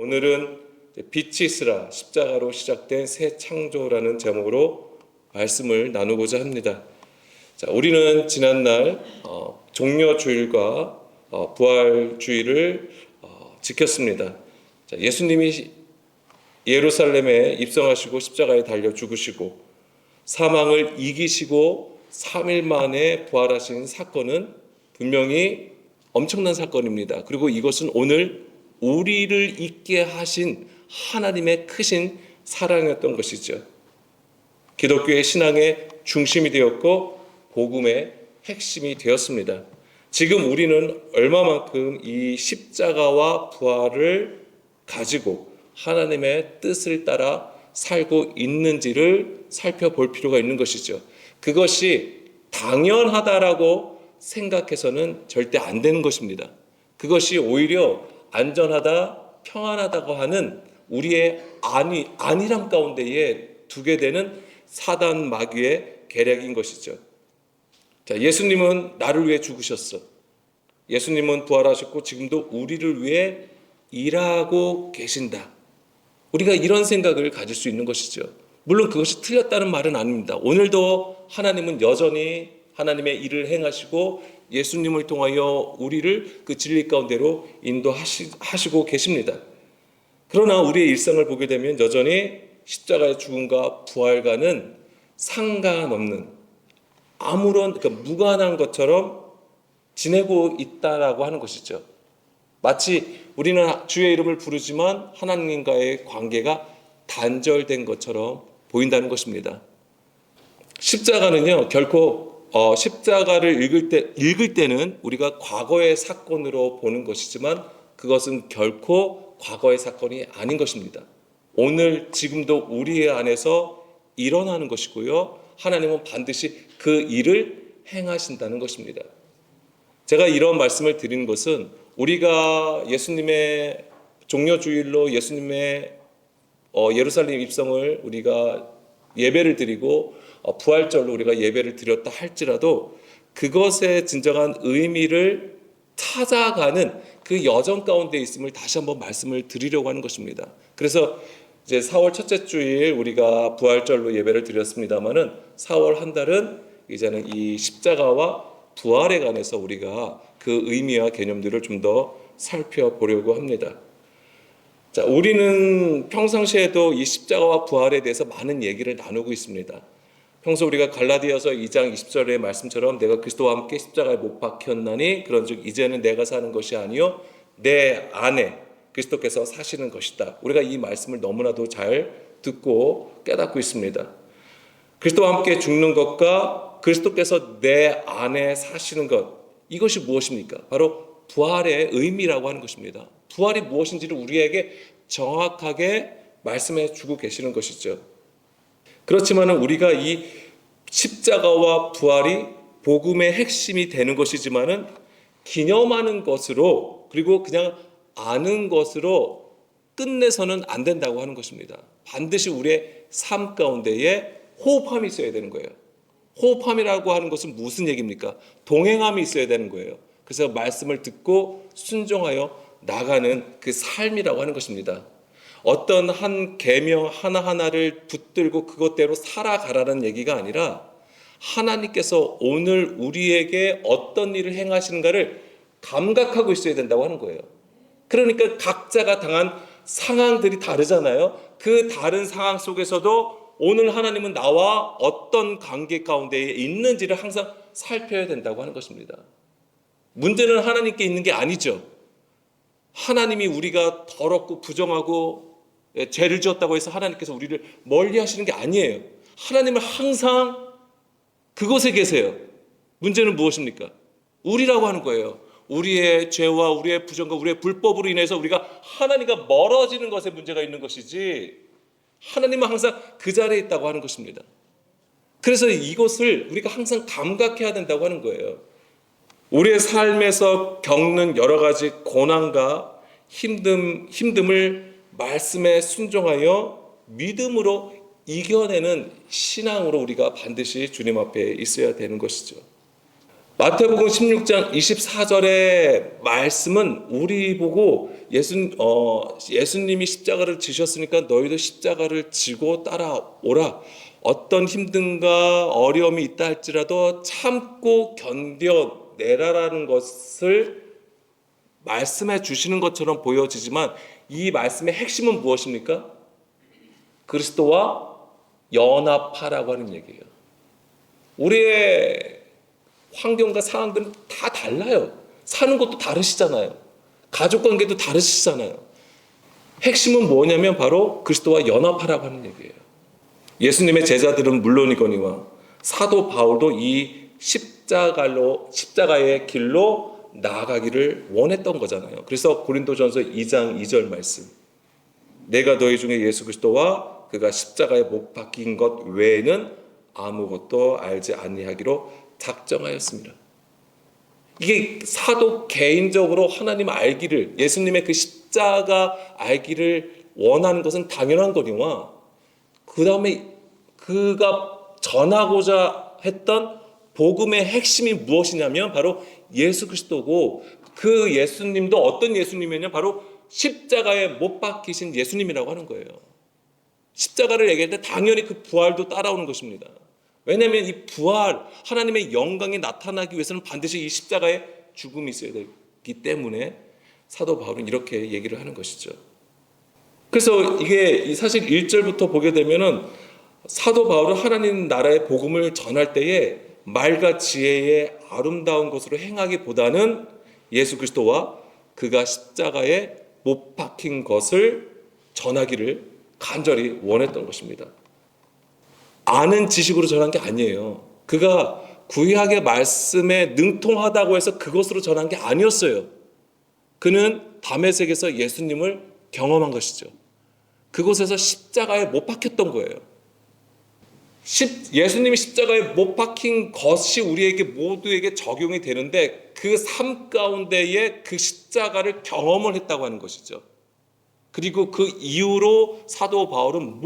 오늘은 빛이 있으라 십자가로 시작된 새 창조라는 제목으로 말씀을 나누고자 합니다. 자, 우리는 지난날 종려주일과 부활주일을 지켰습니다. 자, 예수님이 예루살렘에 입성하시고 십자가에 달려 죽으시고 사망을 이기시고 3일 만에 부활하신 사건은 분명히 엄청난 사건입니다. 그리고 이것은 오늘 우리를 있게 하신 하나님의 크신 사랑이었던 것이죠. 기독교의 신앙의 중심이 되었고 복음의 핵심이 되었습니다. 지금 우리는 얼마만큼 이 십자가와 부활을 가지고 하나님의 뜻을 따라 살고 있는지를 살펴볼 필요가 있는 것이죠. 그것이 당연하다라고 생각해서는 절대 안 되는 것입니다. 그것이 오히려 안전하다, 평안하다고 하는 우리의 안일함 가운데에 두게 되는 사단 마귀의 계략인 것이죠. 자, 예수님은 나를 위해 죽으셨어. 예수님은 부활하셨고 지금도 우리를 위해 일하고 계신다. 우리가 이런 생각을 가질 수 있는 것이죠. 물론 그것이 틀렸다는 말은 아닙니다. 오늘도 하나님은 여전히 하나님의 일을 행하시고 예수님을 통하여 우리를 그 진리 가운데로 인도하시고 계십니다. 그러나 우리의 일상을 보게 되면 여전히 십자가의 죽음과 부활과는 상관없는 아무런 무관한 것처럼 지내고 있다라고 하는 것이죠. 마치 우리는 주의 이름을 부르지만 하나님과의 관계가 단절된 것처럼 보인다는 것입니다. 십자가는요, 결코 십자가를 읽을 때는 우리가 과거의 사건으로 보는 것이지만 그것은 결코 과거의 사건이 아닌 것입니다. 오늘 지금도 우리 안에서 일어나는 것이고요. 하나님은 반드시 그 일을 행하신다는 것입니다. 제가 이런 말씀을 드리는 것은 우리가 예수님의 종려주일로 예수님의 예루살렘 입성을 우리가 예배를 드리고 부활절로 우리가 예배를 드렸다 할지라도 그것의 진정한 의미를 찾아가는 그 여정 가운데 있음을 다시 한번 말씀을 드리려고 하는 것입니다. 그래서 이제 4월 첫째 주일 우리가 부활절로 예배를 드렸습니다마는 4월 한 달은 이제는 이 십자가와 부활에 관해서 우리가 그 의미와 개념들을 좀 더 살펴보려고 합니다. 자, 우리는 평상시에도 이 십자가와 부활에 대해서 많은 얘기를 나누고 있습니다. 평소 우리가 갈라디아서 2장 20절의 말씀처럼 내가 그리스도와 함께 십자가에 못 박혔나니 그런즉 이제는 내가 사는 것이 아니요 내 안에 그리스도께서 사시는 것이다. 우리가 이 말씀을 너무나도 잘 듣고 깨닫고 있습니다. 그리스도와 함께 죽는 것과 그리스도께서 내 안에 사시는 것, 이것이 무엇입니까? 바로 부활의 의미라고 하는 것입니다. 부활이 무엇인지를 우리에게 정확하게 말씀해 주고 계시는 것이죠. 그렇지만 우리가 이 십자가와 부활이 복음의 핵심이 되는 것이지만은 기념하는 것으로 그리고 그냥 아는 것으로 끝내서는 안 된다고 하는 것입니다. 반드시 우리의 삶 가운데에 호흡함이 있어야 되는 거예요. 호흡함이라고 하는 것은 무슨 얘기입니까? 동행함이 있어야 되는 거예요. 그래서 말씀을 듣고 순종하여 나가는 그 삶이라고 하는 것입니다. 어떤 한 계명 하나하나를 붙들고 그것대로 살아가라는 얘기가 아니라 하나님께서 오늘 우리에게 어떤 일을 행하시는가를 감각하고 있어야 된다고 하는 거예요. 그러니까 각자가 당한 상황들이 다르잖아요. 그 다른 상황 속에서도 오늘 하나님은 나와 어떤 관계 가운데 있는지를 항상 살펴야 된다고 하는 것입니다. 문제는 하나님께 있는 게 아니죠. 하나님이 우리가 더럽고 부정하고 죄를 지었다고 해서 하나님께서 우리를 멀리 하시는 게 아니에요. 하나님은 항상 그곳에 계세요. 문제는 무엇입니까? 우리라고 하는 거예요. 우리의 죄와 우리의 부정과 우리의 불법으로 인해서 우리가 하나님과 멀어지는 것에 문제가 있는 것이지 하나님은 항상 그 자리에 있다고 하는 것입니다. 그래서 이것을 우리가 항상 감각해야 된다고 하는 거예요. 우리의 삶에서 겪는 여러 가지 고난과 힘듦을 말씀에 순종하여 믿음으로 이겨내는 신앙으로 우리가 반드시 주님 앞에 있어야 되는 것이죠. 마태복음 16장 24절의 말씀은 우리 보고 예수님이 십자가를 지셨으니까 너희도 십자가를 지고 따라오라. 어떤 힘든가 어려움이 있다 할지라도 참고 견뎌내라라는 것을 말씀해 주시는 것처럼 보여지지만 이 말씀의 핵심은 무엇입니까? 그리스도와 연합하라고 하는 얘기예요. 우리의 환경과 상황들은 다 달라요. 사는 것도 다르시잖아요. 가족관계도 다르시잖아요. 핵심은 뭐냐면 바로 그리스도와 연합하라고 하는 얘기예요. 예수님의 제자들은 물론이거니와 사도 바울도 이 십자가의 길로 나아가기를 원했던 거잖아요. 그래서 고린도전서 2장 2절 말씀, 내가 너희 중에 예수 그리스도와 그가 십자가에 못 박힌 것 외에는 아무것도 알지 아니하기로 작정하였습니다. 이게 사도 개인적으로 하나님 알기를, 예수님의 그 십자가 알기를 원하는 것은 당연한 거니와 그 다음에 그가 전하고자 했던 복음의 핵심이 무엇이냐면 바로 예수 그리스도고, 그 예수님도 어떤 예수님이냐면 바로 십자가에 못 박히신 예수님이라고 하는 거예요. 십자가를 얘기할 때 당연히 그 부활도 따라오는 것입니다. 왜냐하면 이 부활, 하나님의 영광이 나타나기 위해서는 반드시 이 십자가의 죽음이 있어야 되기 때문에 사도 바울은 이렇게 얘기를 하는 것이죠. 그래서 이게 사실 1절부터 보게 되면은 사도 바울은 하나님 나라의 복음을 전할 때에 말과 지혜의 아름다운 것으로 행하기보다는 예수 그리스도와 그가 십자가에 못 박힌 것을 전하기를 간절히 원했던 것입니다. 아는 지식으로 전한 게 아니에요. 그가 구약의 말씀에 능통하다고 해서 그것으로 전한 게 아니었어요. 그는 다메섹에서 예수님을 경험한 것이죠. 그곳에서 십자가에 못 박혔던 거예요. 예수님이 십자가에 못 박힌 것이 우리에게 모두에게 적용이 되는데 그 삶 가운데에 그 십자가를 경험을 했다고 하는 것이죠. 그리고 그 이후로 사도 바울은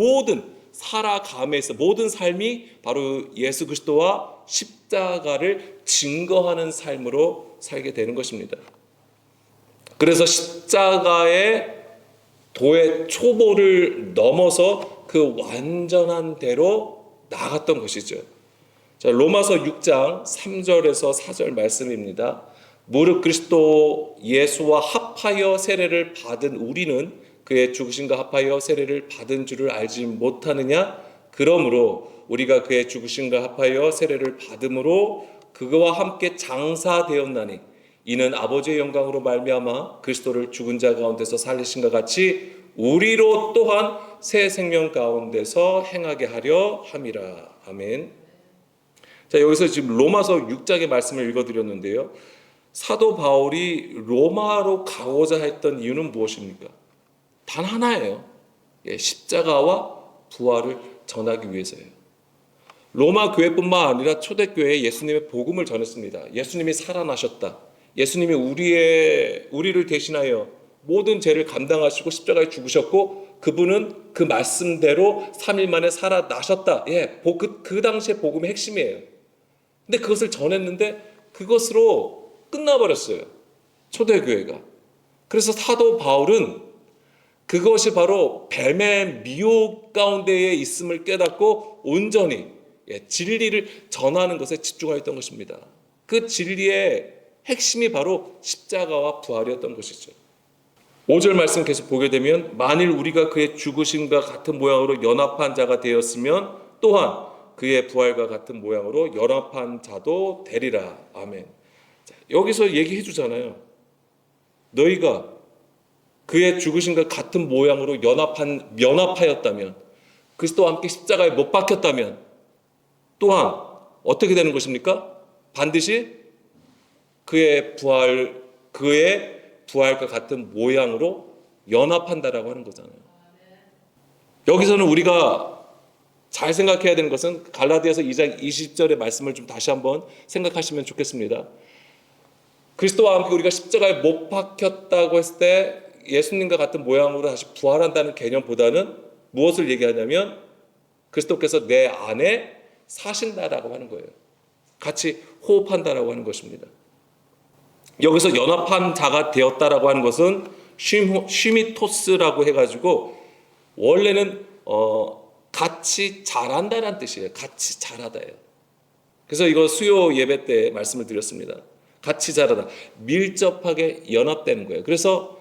살아감에서 모든 삶이 바로 예수 그리스도와 십자가를 증거하는 삶으로 살게 되는 것입니다. 그래서 십자가의 도의 초보를 넘어서 그 완전한 대로 나아갔던 것이죠. 자, 로마서 6장 3절에서 4절 말씀입니다. 무릇 그리스도 예수와 합하여 세례를 받은 우리는 그의 죽으심과 합하여 세례를 받은 줄을 알지 못하느냐? 그러므로 우리가 그의 죽으심과 합하여 세례를 받음으로 그와 함께 장사되었나니 이는 아버지의 영광으로 말미암아 그리스도를 죽은 자 가운데서 살리신과 같이 우리로 또한 새 생명 가운데서 행하게 하려 함이라. 아멘. 자, 여기서 지금 로마서 6장의 말씀을 읽어드렸는데요. 사도 바울이 로마로 가고자 했던 이유는 무엇입니까? 단 하나예요. 십자가와 부활을 전하기 위해서예요. 로마 교회뿐만 아니라 초대교회에 예수님의 복음을 전했습니다. 예수님이 살아나셨다. 예수님이 우리를 대신하여 모든 죄를 감당하시고 십자가에 죽으셨고 그분은 그 말씀대로 3일 만에 살아나셨다. 그 당시의 복음의 핵심이에요. 근데 그것을 전했는데 그것으로 끝나버렸어요. 초대교회가. 그래서 사도 바울은 그것이 바로 뱀의 미혹 가운데에 있음을 깨닫고 온전히 진리를 전하는 것에 집중하였던 것입니다. 그 진리의 핵심이 바로 십자가와 부활이었던 것이죠. 5절 말씀 계속 보게 되면 만일 우리가 그의 죽으심과 같은 모양으로 연합한 자가 되었으면 또한 그의 부활과 같은 모양으로 연합한 자도 되리라. 아멘. 자, 여기서 얘기해 주잖아요. 너희가 그의 죽으심과 같은 모양으로 연합하였다면, 그리스도와 함께 십자가에 못 박혔다면 또한 어떻게 되는 것입니까? 반드시 그의 부활과 같은 모양으로 연합한다라고 하는 거잖아요. 여기서는 우리가 잘 생각해야 되는 것은 갈라디아서 2장 20절의 말씀을 좀 다시 한번 생각하시면 좋겠습니다. 그리스도와 함께 우리가 십자가에 못 박혔다고 했을 때 예수님과 같은 모양으로 다시 부활한다는 개념보다는 무엇을 얘기하냐면 그리스도께서 내 안에 사신다라고 하는 거예요. 같이 호흡한다라고 하는 것입니다. 여기서 연합한 자가 되었다라고 하는 것은 슈미토스라고 해가지고 원래는 같이 자란다라는 뜻이에요. 같이 자라다예요. 그래서 이거 수요 예배 때 말씀을 드렸습니다. 같이 자라다, 밀접하게 연합되는 거예요. 그래서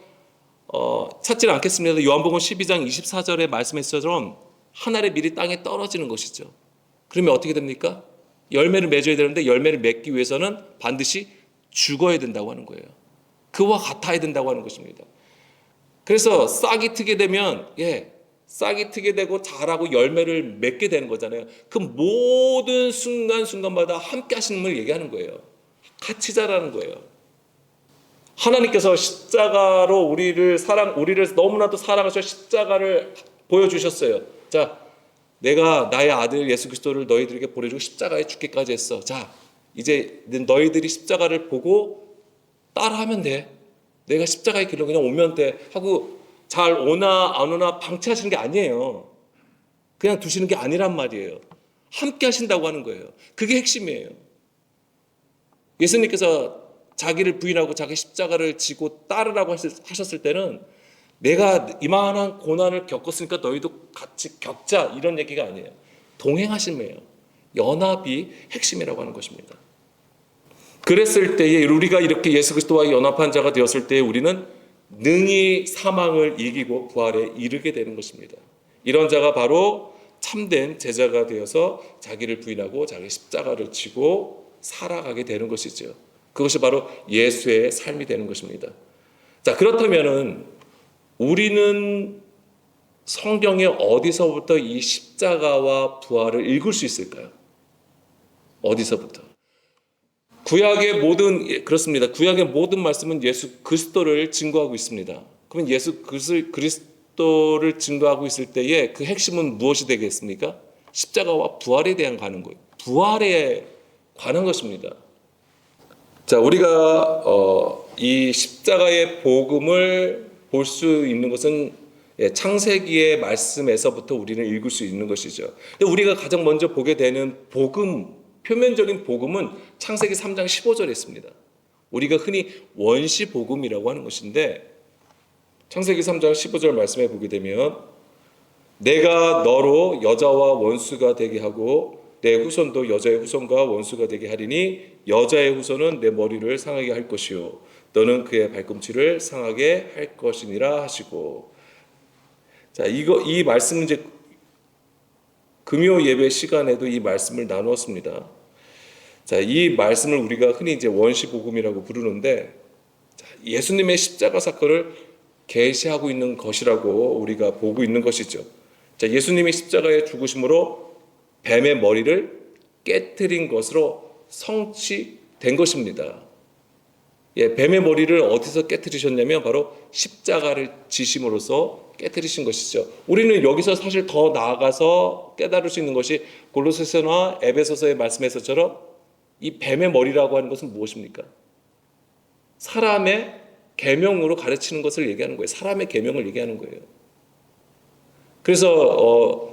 찾지는 않겠습니다. 요한복음 12장 24절의 말씀에서처럼 한 알의 밀이 땅에 떨어지는 것이죠. 그러면 어떻게 됩니까? 열매를 맺어야 되는데 열매를 맺기 위해서는 반드시 죽어야 된다고 하는 거예요. 그와 같아야 된다고 하는 것입니다. 그래서 싹이 트게 되면 싹이 트게 되고 자라고 열매를 맺게 되는 거잖아요. 그 모든 순간순간마다 함께 하시는 분을 얘기하는 거예요. 같이 자라는 거예요. 하나님께서 십자가로 우리를 너무나도 사랑하셔 십자가를 보여주셨어요. 자, 내가 나의 아들 예수 그리스도를 너희들에게 보내주고 십자가에 죽기까지 했어. 자, 이제 너희들이 십자가를 보고 따라하면 돼. 내가 십자가의 길로 그냥 오면 돼 하고 잘 오나 안 오나 방치하시는 게 아니에요. 그냥 두시는 게 아니란 말이에요. 함께 하신다고 하는 거예요. 그게 핵심이에요. 예수님께서 자기를 부인하고 자기 십자가를 지고 따르라고 하셨을 때는 내가 이만한 고난을 겪었으니까 너희도 같이 겪자 이런 얘기가 아니에요. 동행하심이에요. 연합이 핵심이라고 하는 것입니다. 그랬을 때에 우리가 이렇게 예수 그리스도와 연합한 자가 되었을 때에 우리는 능히 사망을 이기고 부활에 이르게 되는 것입니다. 이런 자가 바로 참된 제자가 되어서 자기를 부인하고 자기 십자가를 지고 살아가게 되는 것이죠. 그것이 바로 예수의 삶이 되는 것입니다. 자, 그렇다면은 우리는 성경에 어디서부터 이 십자가와 부활을 읽을 수 있을까요? 어디서부터? 그렇습니다. 구약의 모든 말씀은 예수 그리스도를 증거하고 있습니다. 그러면 예수 그리스도를 증거하고 있을 때에 그 핵심은 무엇이 되겠습니까? 십자가와 부활에 대한 가는 거예요. 부활에 관한 것입니다. 자, 우리가 이 십자가의 복음을 볼 수 있는 것은 창세기의 말씀에서부터 우리는 읽을 수 있는 것이죠. 근데 우리가 가장 먼저 보게 되는 표면적인 복음은 창세기 3장 15절에 있습니다. 우리가 흔히 원시 복음이라고 하는 것인데 창세기 3장 15절 말씀에 보게 되면 내가 너로 여자와 원수가 되게 하고 내 후손도 여자의 후손과 원수가 되게 하리니 여자의 후손은 내 머리를 상하게 할 것이요 너는 그의 발꿈치를 상하게 할 것이니라 하시고. 자, 이 말씀은 이제 금요 예배 시간에도 이 말씀을 나누었습니다. 자, 이 말씀을 우리가 흔히 이제 원시 복음이라고 부르는데 예수님의 십자가 사건을 계시하고 있는 것이라고 우리가 보고 있는 것이죠. 자, 예수님이 십자가에 죽으심으로 뱀의 머리를 깨트린 것으로 성취된 것입니다. 뱀의 머리를 어디서 깨트리셨냐면 바로 십자가를 지심으로써 깨트리신 것이죠. 우리는 여기서 사실 더 나아가서 깨달을 수 있는 것이 골로새서나 에베소서의 말씀에서처럼 이 뱀의 머리라고 하는 것은 무엇입니까? 사람의 계명으로 가르치는 것을 얘기하는 거예요. 사람의 계명을 얘기하는 거예요. 그래서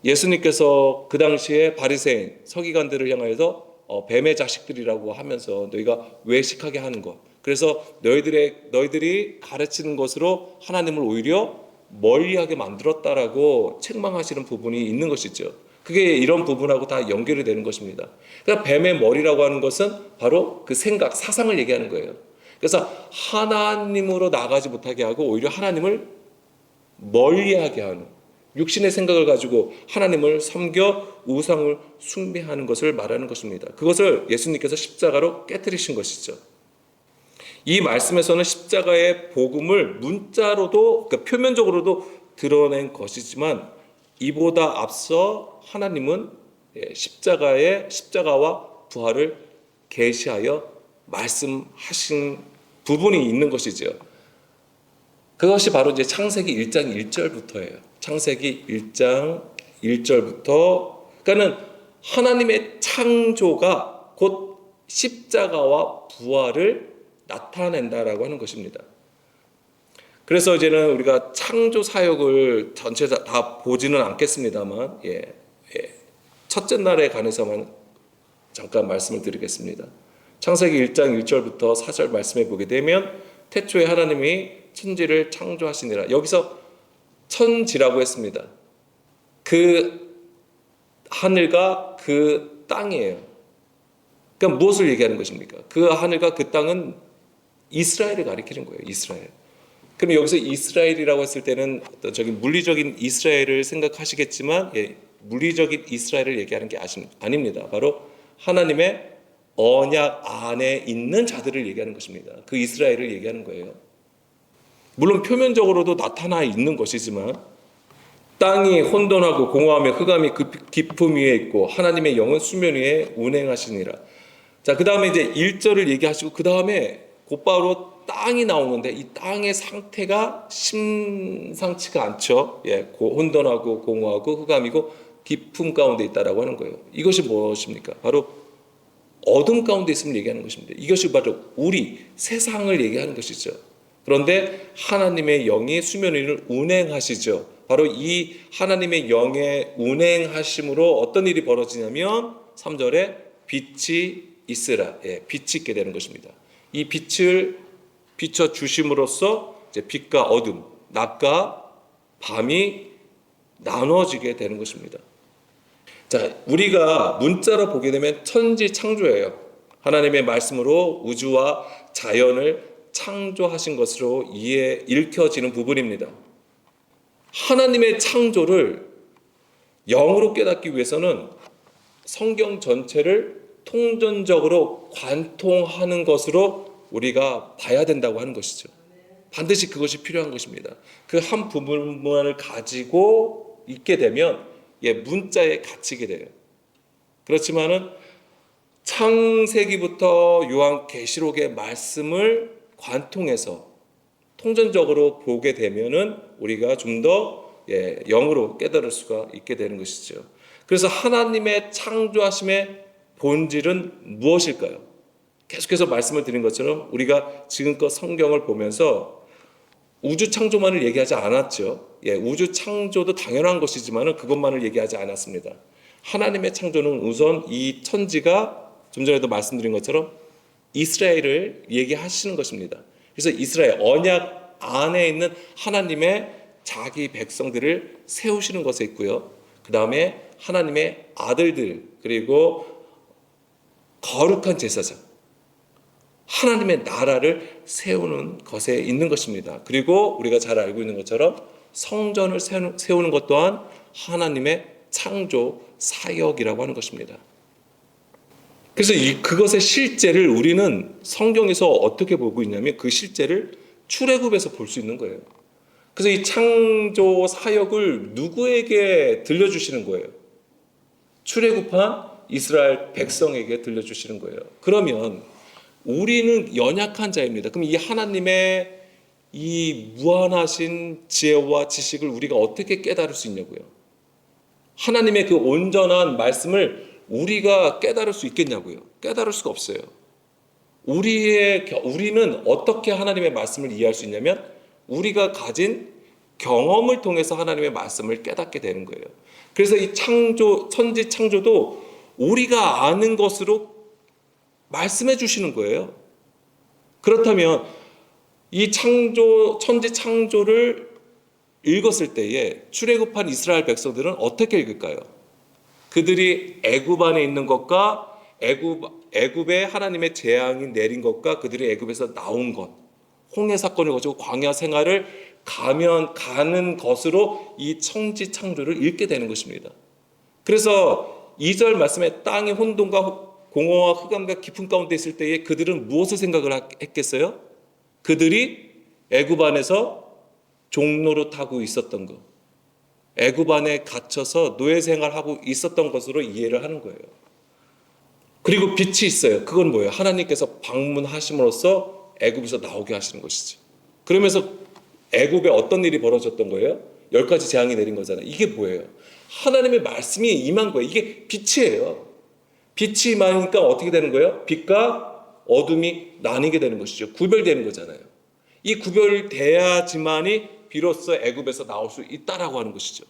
예수님께서 그 당시에 바리새인 서기관들을 향해서 뱀의 자식들이라고 하면서 너희가 외식하게 하는 것, 그래서 너희들이 가르치는 것으로 하나님을 오히려 멀리하게 만들었다라고 책망하시는 부분이 있는 것이죠. 그게 이런 부분하고 다 연결이 되는 것입니다. 그러니까 뱀의 머리라고 하는 것은 바로 그 생각, 사상을 얘기하는 거예요. 그래서 하나님으로 나가지 못하게 하고 오히려 하나님을 멀리하게 하는, 육신의 생각을 가지고 하나님을 섬겨 우상을 숭배하는 것을 말하는 것입니다. 그것을 예수님께서 십자가로 깨뜨리신 것이죠. 이 말씀에서는 십자가의 복음을 문자로도, 그러니까 표면적으로도 드러낸 것이지만 이보다 앞서 하나님은 십자가와 부활을 계시하여 말씀하신 부분이 있는 것이죠. 그것이 바로 이제 창세기 1장 1절부터예요. 창세기 1장 1절부터, 그러니까는 하나님의 창조가 곧 십자가와 부활을 나타낸다라고 하는 것입니다. 그래서 이제는 우리가 창조 사역을 전체 다 보지는 않겠습니다만, 첫째 날에 관해서만 잠깐 말씀을 드리겠습니다. 창세기 1장 1절부터 4절 말씀해 보게 되면 태초에 하나님이 천지를 창조하시니라. 여기서 천지라고 했습니다. 그 하늘과 그 땅이에요. 그러니까 무엇을 얘기하는 것입니까? 그 하늘과 그 땅은 이스라엘을 가리키는 거예요. 이스라엘. 그럼 여기서 이스라엘이라고 했을 때는 어떤 적인 물리적인 이스라엘을 생각하시겠지만, 물리적인 이스라엘을 얘기하는 게 아닙니다. 바로 하나님의 언약 안에 있는 자들을 얘기하는 것입니다. 그 이스라엘을 얘기하는 거예요. 물론 표면적으로도 나타나 있는 것이지만 땅이 혼돈하고 공허하며 흑암이 그 깊음 위에 있고 하나님의 영은 수면 위에 운행하시니라. 자, 그 다음에 이제 1절을 얘기하시고 그 다음에 곧바로 땅이 나오는데 이 땅의 상태가 심상치가 않죠. 혼돈하고 공허하고 흑암이고 깊음 가운데 있다라고 하는 거예요. 이것이 무엇입니까? 바로 어둠 가운데 있음을 얘기하는 것입니다. 이것이 바로 우리 세상을 얘기하는 것이죠. 그런데 하나님의 영이 수면 위를 운행하시죠. 바로 이 하나님의 영의 운행하심으로 어떤 일이 벌어지냐면 3절에 빛이 있으라. 빛이 있게 되는 것입니다. 이 빛을 비춰 주심으로써 이제 빛과 어둠, 낮과 밤이 나눠지게 되는 것입니다. 자, 우리가 문자로 보게 되면 천지 창조예요. 하나님의 말씀으로 우주와 자연을 창조하신 것으로 읽혀지는 부분입니다. 하나님의 창조를 영으로 깨닫기 위해서는 성경 전체를 통전적으로 관통하는 것으로 우리가 봐야 된다고 하는 것이죠. 반드시 그것이 필요한 것입니다. 그 한 부분만을 가지고 있게 되면 문자에 갇히게 돼요. 그렇지만은 창세기부터 요한계시록의 말씀을 관통해서 통전적으로 보게 되면은 우리가 좀 더 영으로 깨달을 수가 있게 되는 것이죠. 그래서 하나님의 창조하심의 본질은 무엇일까요? 계속해서 말씀을 드린 것처럼 우리가 지금껏 성경을 보면서 우주 창조만을 얘기하지 않았죠. 우주 창조도 당연한 것이지만 그것만을 얘기하지 않았습니다. 하나님의 창조는 우선 이 천지가 좀 전에도 말씀드린 것처럼 이스라엘을 얘기하시는 것입니다. 그래서 이스라엘 언약 안에 있는 하나님의 자기 백성들을 세우시는 것에 있고요. 그 다음에 하나님의 아들들 그리고 거룩한 제사장 하나님의 나라를 세우는 것에 있는 것입니다. 그리고 우리가 잘 알고 있는 것처럼 성전을 세우는 것 또한 하나님의 창조 사역이라고 하는 것입니다. 그래서 그것의 실제를 우리는 성경에서 어떻게 보고 있냐면 그 실제를 출애굽에서 볼 수 있는 거예요. 그래서 이 창조 사역을 누구에게 들려주시는 거예요? 출애굽한 이스라엘 백성에게 들려주시는 거예요. 그러면 우리는 연약한 자입니다. 그럼 이 하나님의 이 무한하신 지혜와 지식을 우리가 어떻게 깨달을 수 있냐고요? 하나님의 그 온전한 말씀을 우리가 깨달을 수 있겠냐고요? 깨달을 수가 없어요. 우리는 어떻게 하나님의 말씀을 이해할 수 있냐면 우리가 가진 경험을 통해서 하나님의 말씀을 깨닫게 되는 거예요. 그래서 이 천지 창조도 우리가 아는 것으로 말씀해 주시는 거예요. 그렇다면 이 천지 창조를 읽었을 때에 출애굽한 이스라엘 백성들은 어떻게 읽을까요? 그들이 애굽 안에 있는 것과 애굽에 하나님의 재앙이 내린 것과 그들이 애굽에서 나온 것, 홍해 사건을 거치고 광야 생활을 가는 것으로 이 천지 창조를 읽게 되는 것입니다. 그래서 2절 말씀에 땅이 혼돈과 공허와 흑암과 깊은 가운데 있을 때에 그들은 무엇을 생각을 했겠어요? 그들이 애굽 안에서 종노릇 하고 있었던 것, 애굽 안에 갇혀서 노예 생활하고 있었던 것으로 이해를 하는 거예요. 그리고 빛이 있어요. 그건 뭐예요? 하나님께서 방문하심으로써 애굽에서 나오게 하시는 것이죠. 그러면서 애굽에 어떤 일이 벌어졌던 거예요? 10가지 재앙이 내린 거잖아요. 이게 뭐예요? 하나님의 말씀이 임한 거예요. 이게 빛이에요. 빛이 임하니까 어떻게 되는 거예요? 빛과 어둠이 나뉘게 되는 것이죠. 구별되는 거잖아요. 이 구별돼야지만이 비로소 애굽에서 나올 수 있다라고 하는 것이죠.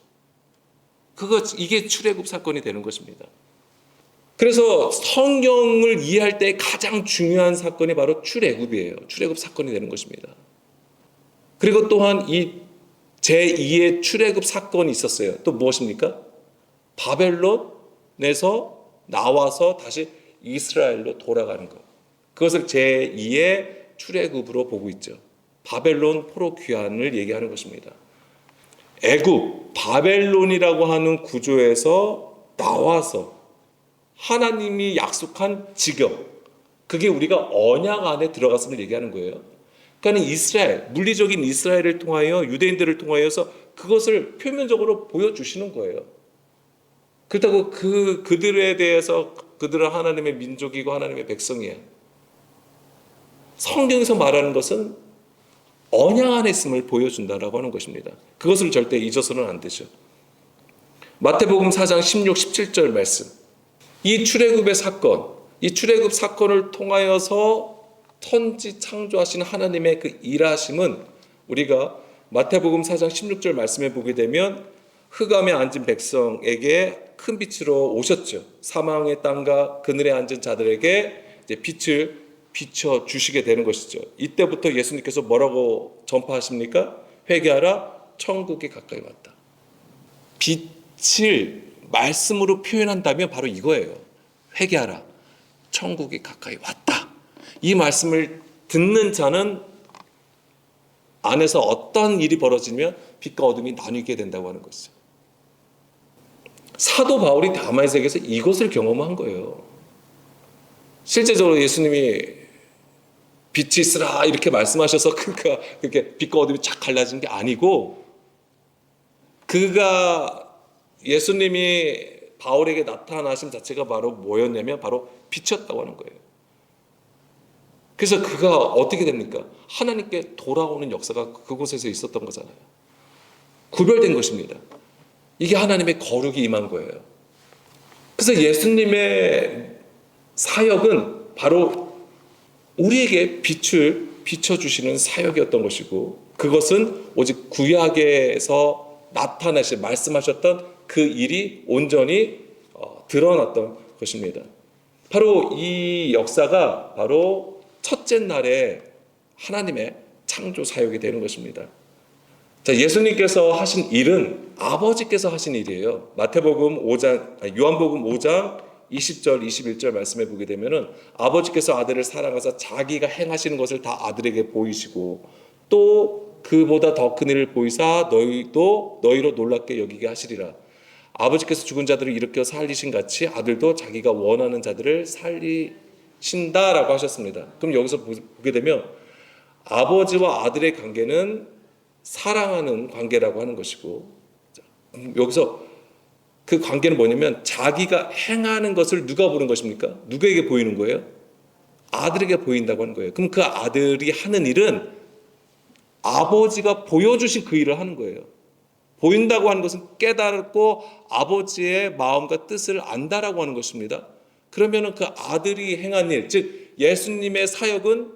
이게 출애굽 사건이 되는 것입니다. 그래서 성경을 이해할 때 가장 중요한 사건이 바로 출애굽이에요. 출애굽 사건이 되는 것입니다. 그리고 또한 이 제2의 출애굽 사건이 있었어요. 또 무엇입니까? 바벨론에서 나와서 다시 이스라엘로 돌아가는 것. 그것을 제2의 출애굽으로 보고 있죠. 바벨론 포로 귀환을 얘기하는 것입니다. 애굽, 바벨론이라고 하는 구조에서 나와서 하나님이 약속한 직역, 그게 우리가 언약 안에 들어갔음을 얘기하는 거예요. 그러니까 이스라엘, 물리적인 이스라엘을 통하여 유대인들을 통하여서 그것을 표면적으로 보여주시는 거예요. 그렇다고 그들에 대해서 그들은 하나님의 민족이고 하나님의 백성이에요. 성경에서 말하는 것은 언약 안에 있음을 보여준다라고 하는 것입니다. 그것을 절대 잊어서는 안 되죠. 마태복음 4장 16, 17절 말씀. 이 출애굽의 사건, 이 출애굽 사건을 통하여서 천지 창조하신 하나님의 그 일하심은 우리가 마태복음 4장 16절 말씀에 보게 되면 흑암에 앉은 백성에게 큰 빛으로 오셨죠. 사망의 땅과 그늘에 앉은 자들에게 이제 빛을 비춰 주시게 되는 것이죠. 이때부터 예수님께서 뭐라고 전파하십니까? 회개하라, 천국이 가까이 왔다. 빛을 말씀으로 표현한다면 바로 이거예요. 회개하라, 천국이 가까이 왔다. 이 말씀을 듣는 자는 안에서 어떤 일이 벌어지면 빛과 어둠이 나뉘게 된다고 하는 것이죠. 사도 바울이 다마스에서 이것을 경험한 거예요. 실제적으로 예수님이 빛이 있으라 이렇게 말씀하셔서 그러니까 그렇게 빛과 어둠이 착 갈라진 게 아니고, 그가 예수님이 바울에게 나타나심 자체가 바로 뭐였냐면 바로 빛이었다고 하는 거예요. 그래서 그가 어떻게 됩니까? 하나님께 돌아오는 역사가 그곳에서 있었던 거잖아요. 구별된 것입니다. 이게 하나님의 거룩이 임한 거예요. 그래서 예수님의 사역은 바로 우리에게 빛을 비춰주시는 사역이었던 것이고, 그것은 오직 구약에서 나타나신 말씀하셨던 그 일이 온전히 드러났던 것입니다. 바로 이 역사가 바로 첫째 날에 하나님의 창조 사역이 되는 것입니다. 자, 예수님께서 하신 일은 아버지께서 하신 일이에요. 요한복음 5장 20절, 21절 말씀해 보게 되면은 아버지께서 아들을 사랑하사 자기가 행하시는 것을 다 아들에게 보이시고 또 그보다 더 큰 일을 보이사 너희로 놀랍게 여기게 하시리라. 아버지께서 죽은 자들을 일으켜 살리신 같이 아들도 자기가 원하는 자들을 살리신다라고 하셨습니다. 그럼 여기서 보게 되면 아버지와 아들의 관계는 사랑하는 관계라고 하는 것이고, 여기서 그 관계는 뭐냐면 자기가 행하는 것을 누가 보는 것입니까? 누구에게 보이는 거예요? 아들에게 보인다고 하는 거예요. 그럼 그 아들이 하는 일은 아버지가 보여주신 그 일을 하는 거예요. 보인다고 하는 것은 깨닫고 아버지의 마음과 뜻을 안다라고 하는 것입니다. 그러면 그 아들이 행한 일, 즉 예수님의 사역은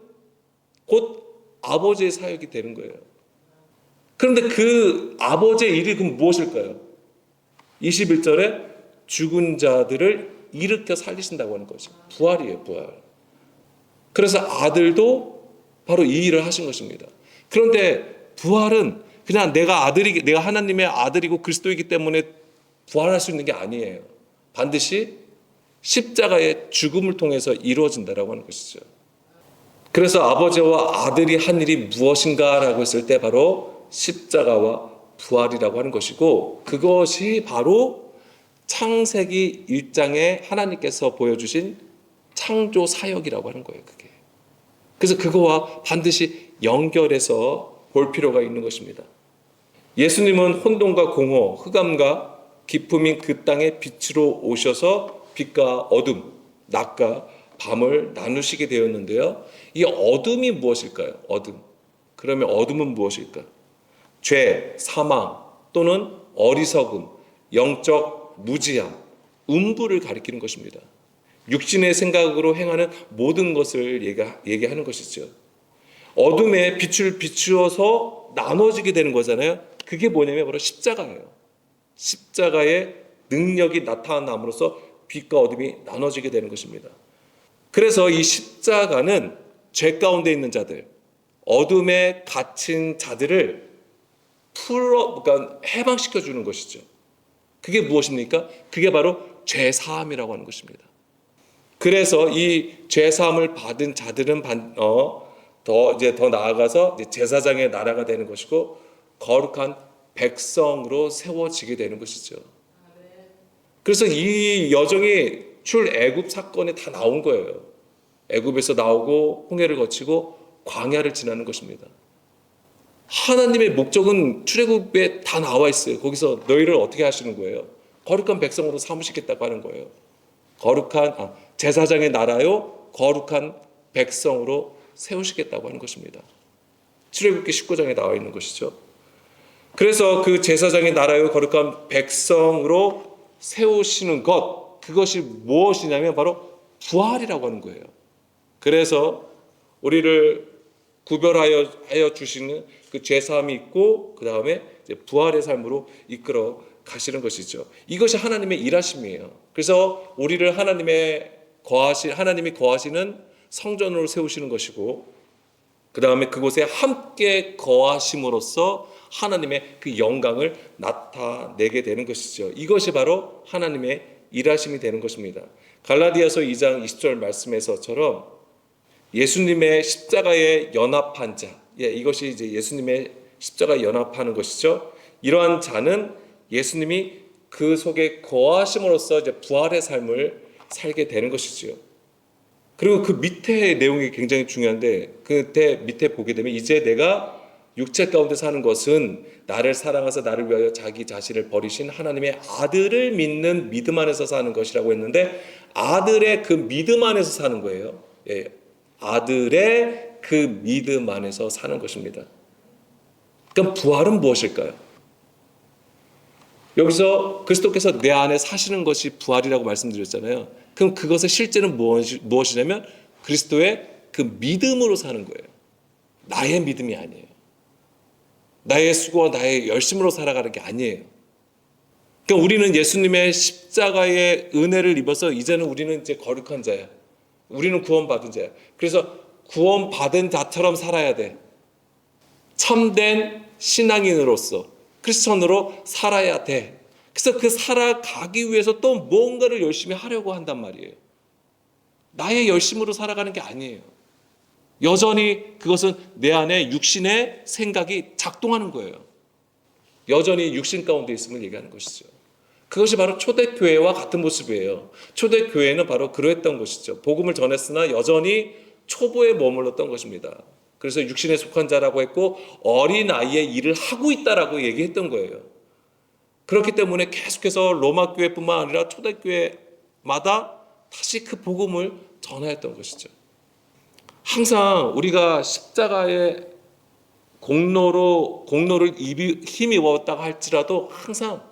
곧 아버지의 사역이 되는 거예요. 그런데 그 아버지의 일이 그럼 무엇일까요? 21절에 죽은 자들을 일으켜 살리신다고 하는 것이 부활이에요, 부활. 그래서 아들도 바로 이 일을 하신 것입니다. 그런데 부활은 그냥 내가 하나님의 아들이고 그리스도이기 때문에 부활할 수 있는 게 아니에요. 반드시 십자가의 죽음을 통해서 이루어진다라고 하는 것이죠. 그래서 아버지와 아들이 한 일이 무엇인가라고 했을 때 바로 십자가와 부활이라고 하는 것이고, 그것이 바로 창세기 1장에 하나님께서 보여주신 창조 사역이라고 하는 거예요. 그게. 그래서 그거와 반드시 연결해서 볼 필요가 있는 것입니다. 예수님은 혼돈과 공허, 흑암과 기품인 그 땅에 빛으로 오셔서 빛과 어둠, 낮과 밤을 나누시게 되었는데요. 이 어둠이 무엇일까요? 어둠. 그러면 어둠은 무엇일까? 죄, 사망 또는 어리석음, 영적 무지함, 음부를 가리키는 것입니다. 육신의 생각으로 행하는 모든 것을 얘기하는 것이죠. 어둠에 빛을 비추어서 나눠지게 되는 거잖아요. 그게 뭐냐면 바로 십자가예요. 십자가의 능력이 나타남으로써 빛과 어둠이 나눠지게 되는 것입니다. 그래서 이 십자가는 죄 가운데 있는 자들, 어둠에 갇힌 자들을 그러니까 해방시켜 주는 것이죠. 그게 무엇입니까? 그게 바로 죄 사함이라고 하는 것입니다. 그래서 이 죄 사함을 받은 자들은 더 나아가서 이제 제사장의 나라가 되는 것이고 거룩한 백성으로 세워지게 되는 것이죠. 그래서 이 여정이 출애굽 사건에 다 나온 거예요. 애굽에서 나오고 홍해를 거치고 광야를 지나는 것입니다. 하나님의 목적은 출애굽에 다 나와 있어요. 거기서 너희를 어떻게 하시는 거예요? 거룩한 백성으로 삼으시겠다고 하는 거예요. 제사장의 나라요 거룩한 백성으로 세우시겠다고 하는 것입니다. 출애굽기 19장에 나와 있는 것이죠. 그래서 그 제사장의 나라요 거룩한 백성으로 세우시는 것, 그것이 무엇이냐면 바로 부활이라고 하는 거예요. 그래서 우리를 구별하여 주시는 그 죄사함이 있고 그 다음에 부활의 삶으로 이끌어 가시는 것이죠. 이것이 하나님의 일하심이에요. 그래서 우리를 하나님이 거하시는 성전으로 세우시는 것이고 그 다음에 그곳에 함께 거하심으로써 하나님의 그 영광을 나타내게 되는 것이죠. 이것이 바로 하나님의 일하심이 되는 것입니다. 갈라디아서 2장 20절 말씀에서처럼 예수님의 십자가에 연합한 자, 이것이 이제 예수님의 십자가에 연합하는 것이죠. 이러한 자는 예수님이 그 속에 거하심으로써 이제 부활의 삶을 살게 되는 것이지요. 그리고 그 밑에 내용이 굉장히 중요한데 그때 밑에 보게 되면 이제 내가 육체 가운데 사는 것은 나를 사랑하사 나를 위하여 자기 자신을 버리신 하나님의 아들을 믿는 믿음 안에서 사는 것이라고 했는데 아들의 그 믿음 안에서 사는 거예요. 아들의 그 믿음 안에서 사는 것입니다. 그럼 부활은 무엇일까요? 여기서 그리스도께서 내 안에 사시는 것이 부활이라고 말씀드렸잖아요. 그럼 그것의 실제는 무엇이냐면 그리스도의 그 믿음으로 사는 거예요. 나의 믿음이 아니에요. 나의 수고와 나의 열심으로 살아가는 게 아니에요. 그러니까 우리는 예수님의 십자가의 은혜를 입어서 이제는 우리는 이제 거룩한 자야. 우리는 구원받은 자야. 그래서 구원받은 자처럼 살아야 돼. 참된 신앙인으로서 크리스천으로 살아야 돼. 그래서 그 살아가기 위해서 또 뭔가를 열심히 하려고 한단 말이에요. 나의 열심으로 살아가는 게 아니에요. 여전히 그것은 내 안에 육신의 생각이 작동하는 거예요. 여전히 육신 가운데 있음을 얘기하는 것이죠. 그것이 바로 초대교회와 같은 모습이에요. 초대교회는 바로 그러했던 것이죠. 복음을 전했으나 여전히 초보에 머물렀던 것입니다. 그래서 육신에 속한 자라고 했고 어린아이의 일을 하고 있다라고 얘기했던 거예요. 그렇기 때문에 계속해서 로마 교회뿐만 아니라 초대교회마다 다시 그 복음을 전하였던 것이죠. 항상 우리가 십자가의 공로를 힘입었다고 할지라도 항상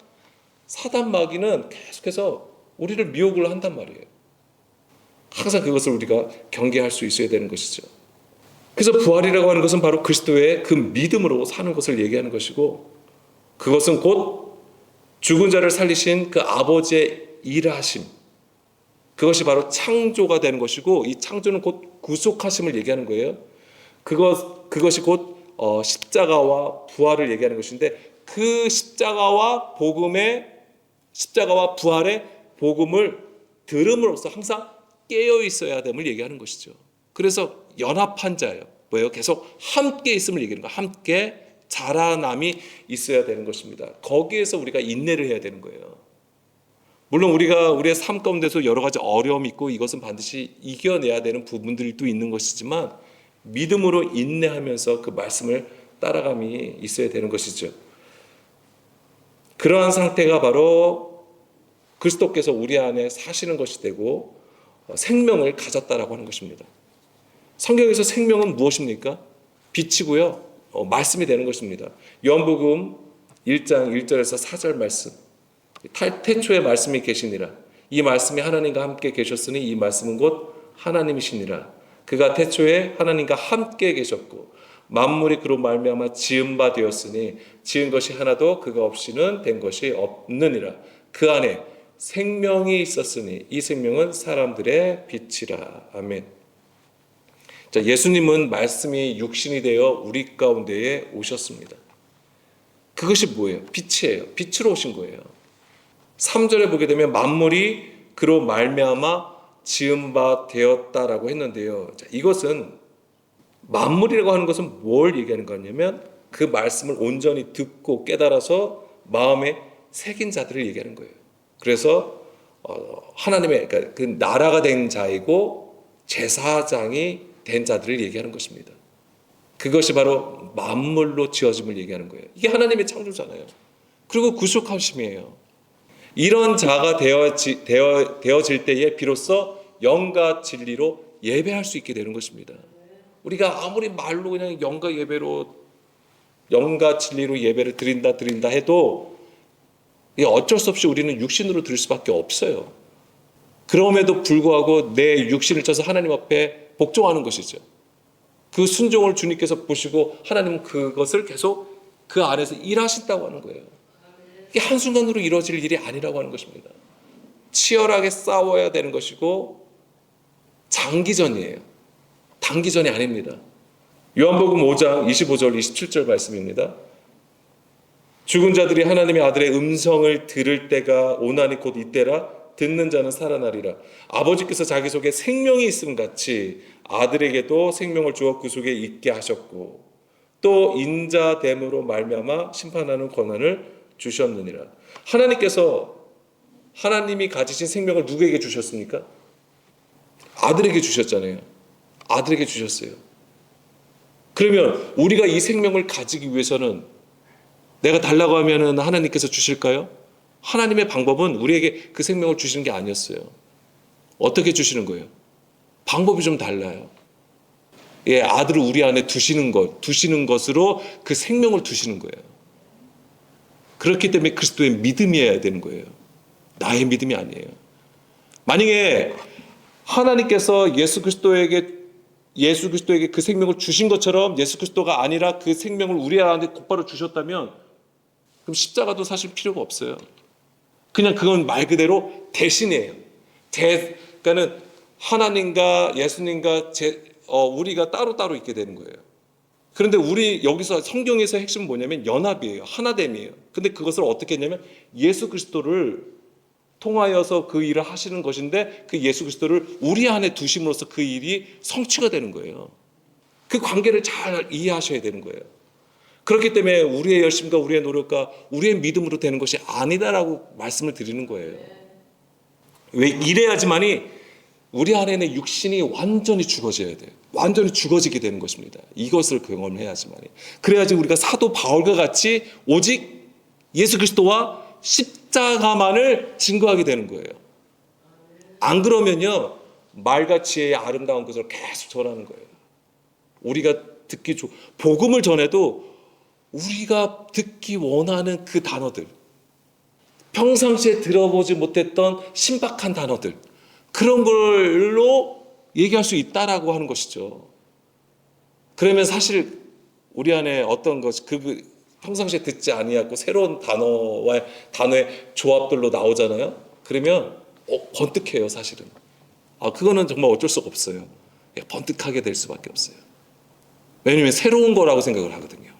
사단 마귀는 계속해서 우리를 미혹을 한단 말이에요. 항상 그것을 우리가 경계할 수 있어야 되는 것이죠. 그래서 부활이라고 하는 것은 바로 그리스도의 그 믿음으로 사는 것을 얘기하는 것이고 그것은 곧 죽은 자를 살리신 그 아버지의 일하심, 그것이 바로 창조가 되는 것이고 이 창조는 곧 구속하심을 얘기하는 거예요. 그것이 곧 십자가와 부활을 얘기하는 것인데 그 십자가와 부활의 복음을 들음으로써 항상 깨어 있어야 됨을 얘기하는 것이죠. 그래서 연합한 자예요. 뭐예요? 계속 함께 있음을 얘기하는 거예요. 함께 자라남이 있어야 되는 것입니다. 거기에서 우리가 인내를 해야 되는 거예요. 물론 우리가 우리의 삶 가운데서 여러 가지 어려움이 있고 이것은 반드시 이겨내야 되는 부분들도 있는 것이지만 믿음으로 인내하면서 그 말씀을 따라감이 있어야 되는 것이죠. 그러한 상태가 바로 그리스도께서 우리 안에 사시는 것이 되고 생명을 가졌다라고 하는 것입니다. 성경에서 생명은 무엇입니까? 빛이고요. 말씀이 되는 것입니다. 요한복음 1장 1절에서 4절 말씀. 태초에 말씀이 계시니라. 이 말씀이 하나님과 함께 계셨으니 이 말씀은 곧 하나님이시니라. 그가 태초에 하나님과 함께 계셨고 만물이 그로 말미암아 지은 바 되었으니 지은 것이 하나도 그가 없이는 된 것이 없느니라. 그 안에 생명이 있었으니 이 생명은 사람들의 빛이라. 아멘. 자, 예수님은 말씀이 육신이 되어 우리 가운데에 오셨습니다. 그것이 뭐예요? 빛이에요. 빛으로 오신 거예요. 3절에 보게 되면 만물이 그로 말미암아 지은 바 되었다라고 했는데요. 자, 이것은 만물이라고 하는 것은 뭘 얘기하는 거냐면 그 말씀을 온전히 듣고 깨달아서 마음에 새긴 자들을 얘기하는 거예요. 그래서 하나님의 그러니까 그 나라가 된 자이고 제사장이 된 자들을 얘기하는 것입니다. 그것이 바로 만물로 지어짐을 얘기하는 거예요. 이게 하나님의 창조잖아요. 그리고 구속하심이에요. 이런 자가 되어질 때에 비로소 영과 진리로 예배할 수 있게 되는 것입니다. 우리가 아무리 말로 그냥 영과 예배로 영과 진리로 예배를 드린다 해도 어쩔 수 없이 우리는 육신으로 드릴 수밖에 없어요. 그럼에도 불구하고 내 육신을 쳐서 하나님 앞에 복종하는 것이죠. 그 순종을 주님께서 보시고 하나님은 그것을 계속 그 안에서 일하신다고 하는 거예요. 이게 한순간으로 이루어질 일이 아니라고 하는 것입니다. 치열하게 싸워야 되는 것이고 장기전이에요. 단기전이 아닙니다. 요한복음 5장 25절 27절 말씀입니다. 죽은 자들이 하나님의 아들의 음성을 들을 때가 오나니 곧 이때라. 듣는 자는 살아나리라. 아버지께서 자기 속에 생명이 있음 같이 아들에게도 생명을 주어 그 속에 있게 하셨고 또 인자됨으로 말미암아 심판하는 권한을 주셨느니라. 하나님이 가지신 생명을 누구에게 주셨습니까? 아들에게 주셨잖아요. 아들에게 주셨어요. 그러면 우리가 이 생명을 가지기 위해서는 내가 달라고 하면 하나님께서 주실까요? 하나님의 방법은 우리에게 그 생명을 주시는 게 아니었어요. 어떻게 주시는 거예요? 방법이 좀 달라요. 예, 아들을 우리 안에 두시는 것으로 그 생명을 두시는 거예요. 그렇기 때문에 그리스도의 믿음이어야 되는 거예요. 나의 믿음이 아니에요. 만약에 하나님께서 예수 그리스도에게 그 생명을 주신 것처럼 예수 그리스도가 아니라 그 생명을 우리 안에 곧바로 주셨다면 그럼 십자가도 사실 필요가 없어요. 그냥 그건 말 그대로 대신이에요. 그러니까는 하나님과 예수님과 우리가 따로따로 있게 되는 거예요. 그런데 우리 여기서 성경에서 핵심은 뭐냐면 연합이에요. 하나됨이에요. 근데 그것을 어떻게 했냐면 예수 그리스도를 통하여서 그 일을 하시는 것인데 그 예수 그리스도를 우리 안에 두심으로써 그 일이 성취가 되는 거예요. 그 관계를 잘 이해하셔야 되는 거예요. 그렇기 때문에 우리의 열심과 우리의 노력과 우리의 믿음으로 되는 것이 아니다라고 말씀을 드리는 거예요. 왜 이래야지만이 우리 안에는 육신이 완전히 죽어져야 돼요. 완전히 죽어지게 되는 것입니다. 이것을 경험해야지만이. 그래야지 우리가 사도 바울과 같이 오직 예수 그리스도와 십자가만을 증거하게 되는 거예요. 안 그러면요 말같이 아름다운 것을 계속 전하는 거예요. 우리가 복음을 전해도 우리가 듣기 원하는 그 단어들, 평상시에 들어보지 못했던 신박한 단어들, 그런 걸로 얘기할 수 있다라고 하는 것이죠. 그러면 사실 우리 안에 어떤 것, 평상시에 듣지 아니하고 새로운 단어의 조합들로 나오잖아요. 그러면 번뜩해요, 사실은. 그거는 정말 어쩔 수가 없어요. 번뜩하게 될 수밖에 없어요. 왜냐하면 새로운 거라고 생각을 하거든요.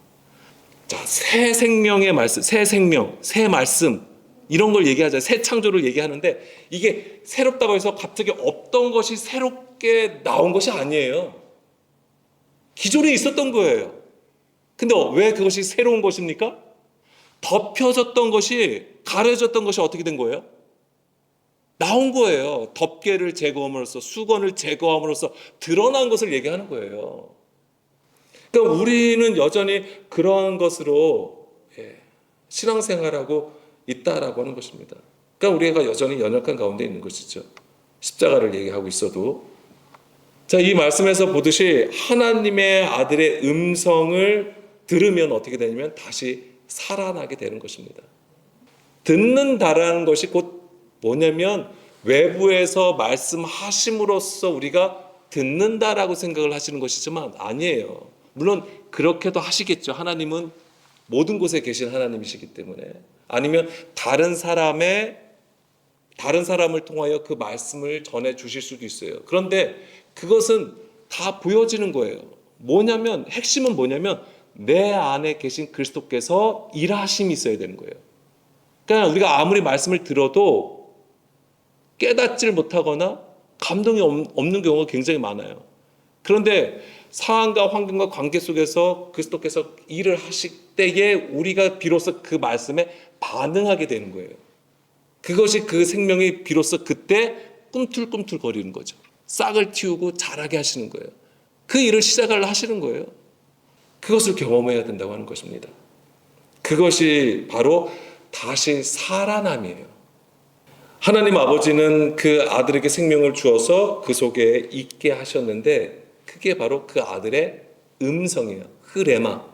자, 새 생명의 말씀, 새 생명, 새 말씀 이런 걸 얘기하자. 새 창조를 얘기하는데 이게 새롭다고 해서 갑자기 없던 것이 새롭게 나온 것이 아니에요. 기존에 있었던 거예요. 근데 왜 그것이 새로운 것입니까? 덮여졌던 것이, 가려졌던 것이 어떻게 된 거예요? 나온 거예요. 덮개를 제거함으로써, 수건을 제거함으로써 드러난 것을 얘기하는 거예요. 그러니까 우리는 여전히 그런 것으로 신앙생활하고 있다라고 하는 것입니다. 그러니까 우리가 여전히 연약한 가운데 있는 것이죠. 십자가를 얘기하고 있어도. 자, 이 말씀에서 보듯이 하나님의 아들의 음성을 들으면 어떻게 되냐면 다시 살아나게 되는 것입니다. 듣는다라는 것이 곧 뭐냐면 외부에서 말씀하심으로써 우리가 듣는다라고 생각을 하시는 것이지만 아니에요. 물론 그렇게도 하시겠죠. 하나님은 모든 곳에 계신 하나님이시기 때문에. 아니면 다른 사람의 다른 사람을 통하여 그 말씀을 전해 주실 수도 있어요. 그런데 그것은 다 보여지는 거예요. 뭐냐면 핵심은 뭐냐면 내 안에 계신 그리스도께서 일하심이 있어야 되는 거예요. 그러니까 우리가 아무리 말씀을 들어도 깨닫지를 못하거나 감동이 없는 경우가 굉장히 많아요. 그런데 상황과 환경과 관계 속에서 그리스도께서 일을 하실 때에 우리가 비로소 그 말씀에 반응하게 되는 거예요. 그것이 그 생명이 비로소 그때 꿈틀꿈틀 거리는 거죠. 싹을 틔우고 자라게 하시는 거예요. 그 일을 시작을 하시는 거예요. 그것을 경험해야 된다고 하는 것입니다. 그것이 바로 다시 살아남이에요. 하나님 아버지는 그 아들에게 생명을 주어서 그 속에 있게 하셨는데 그게 바로 그 아들의 음성이에요. 흐레마.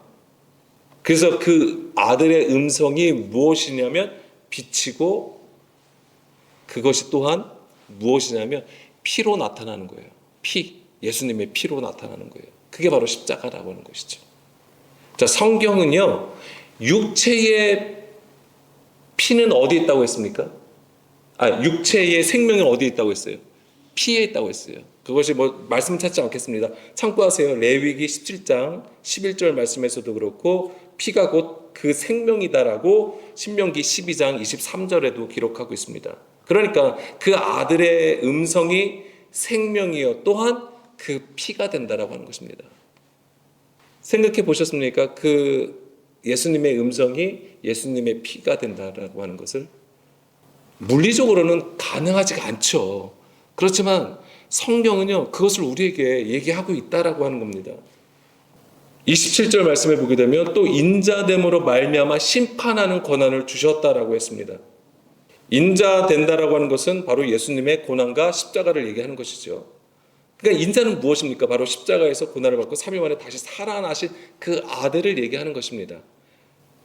그래서 그 아들의 음성이 무엇이냐면 빛이고 그것이 또한 무엇이냐면 피로 나타나는 거예요. 피. 예수님의 피로 나타나는 거예요. 그게 바로 십자가라고 하는 것이죠. 자, 성경은요. 육체의 피는 어디에 있다고 했습니까? 육체의 생명은 어디에 있다고 했어요? 피에 있다고 했어요. 그것이 말씀 찾지 않겠습니다. 참고하세요. 레위기 17장 11절 말씀에서도 그렇고 피가 곧 그 생명이다라고 신명기 12장 23절에도 기록하고 있습니다. 그러니까 그 아들의 음성이 생명이요 또한 그 피가 된다라고 하는 것입니다. 생각해 보셨습니까? 그 예수님의 음성이 예수님의 피가 된다라고 하는 것을 물리적으로는 가능하지가 않죠. 그렇지만 성경은요 그것을 우리에게 얘기하고 있다라고 하는 겁니다. 27절 말씀에 보게 되면 또 인자됨으로 말미암아 심판하는 권한을 주셨다라고 했습니다. 인자된다라고 하는 것은 바로 예수님의 고난과 십자가를 얘기하는 것이죠. 그러니까 인자는 무엇입니까? 바로 십자가에서 고난을 받고 3일 만에 다시 살아나신 그 아들을 얘기하는 것입니다.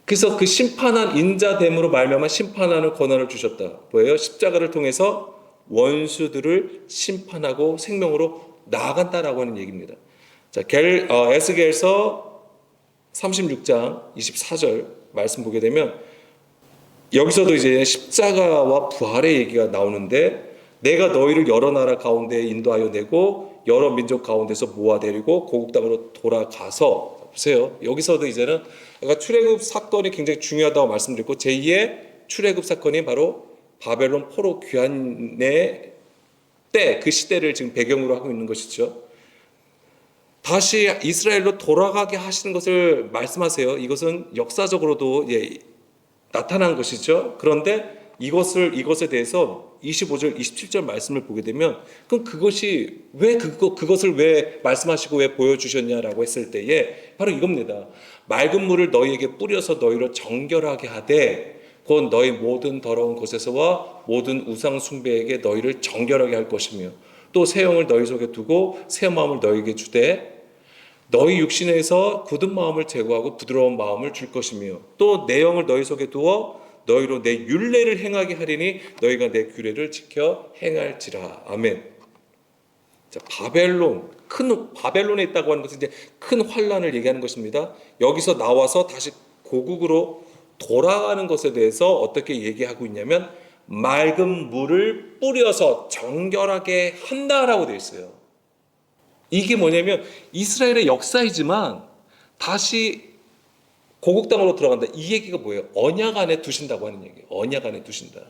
그래서 그 심판한 인자됨으로 말미암아 심판하는 권한을 주셨다. 뭐예요? 십자가를 통해서 원수들을 심판하고 생명으로 나아간다라고 하는 얘기입니다. 자, 에스겔서 36장 24절 말씀 보게 되면 여기서도 이제 십자가와 부활의 얘기가 나오는데 내가 너희를 여러 나라 가운데 인도하여 내고 여러 민족 가운데서 모아내리고 고국 땅으로 돌아가서 보세요. 여기서도 이제는 그러니까 출애굽 사건이 굉장히 중요하다고 말씀드렸고 제2의 출애굽 사건이 바로 바벨론 포로 귀환의 때 그 시대를 지금 배경으로 하고 있는 것이죠. 다시 이스라엘로 돌아가게 하시는 것을 말씀하세요. 이것은 역사적으로도 나타난 것이죠. 그런데 이것에 대해서 25절, 27절 말씀을 보게 되면 그럼 그것을 왜 말씀하시고 왜 보여주셨냐라고 했을 때에 바로 이겁니다. 맑은 물을 너희에게 뿌려서 너희를 정결하게 하되 곧 너희 모든 더러운 곳에서와 모든 우상 숭배에게 너희를 정결하게 할 것이며 또 새 영을 너희 속에 두고 새 마음을 너희에게 주되 너희 육신에서 굳은 마음을 제거하고 부드러운 마음을 줄 것이며 또 내 영을 너희 속에 두어 너희로 내 율례를 행하게 하리니 너희가 내 규례를 지켜 행할지라. 아멘. 자, 바벨론에 있다고 하는 것은 이제 큰 환란을 얘기하는 것입니다. 여기서 나와서 다시 고국으로 돌아가는 것에 대해서 어떻게 얘기하고 있냐면 맑은 물을 뿌려서 정결하게 한다라고 되어 있어요. 이게 뭐냐면 이스라엘의 역사이지만 다시 고국 땅으로 들어간다. 이 얘기가 뭐예요? 언약 안에 두신다고 하는 얘기예요. 언약 안에 두신다.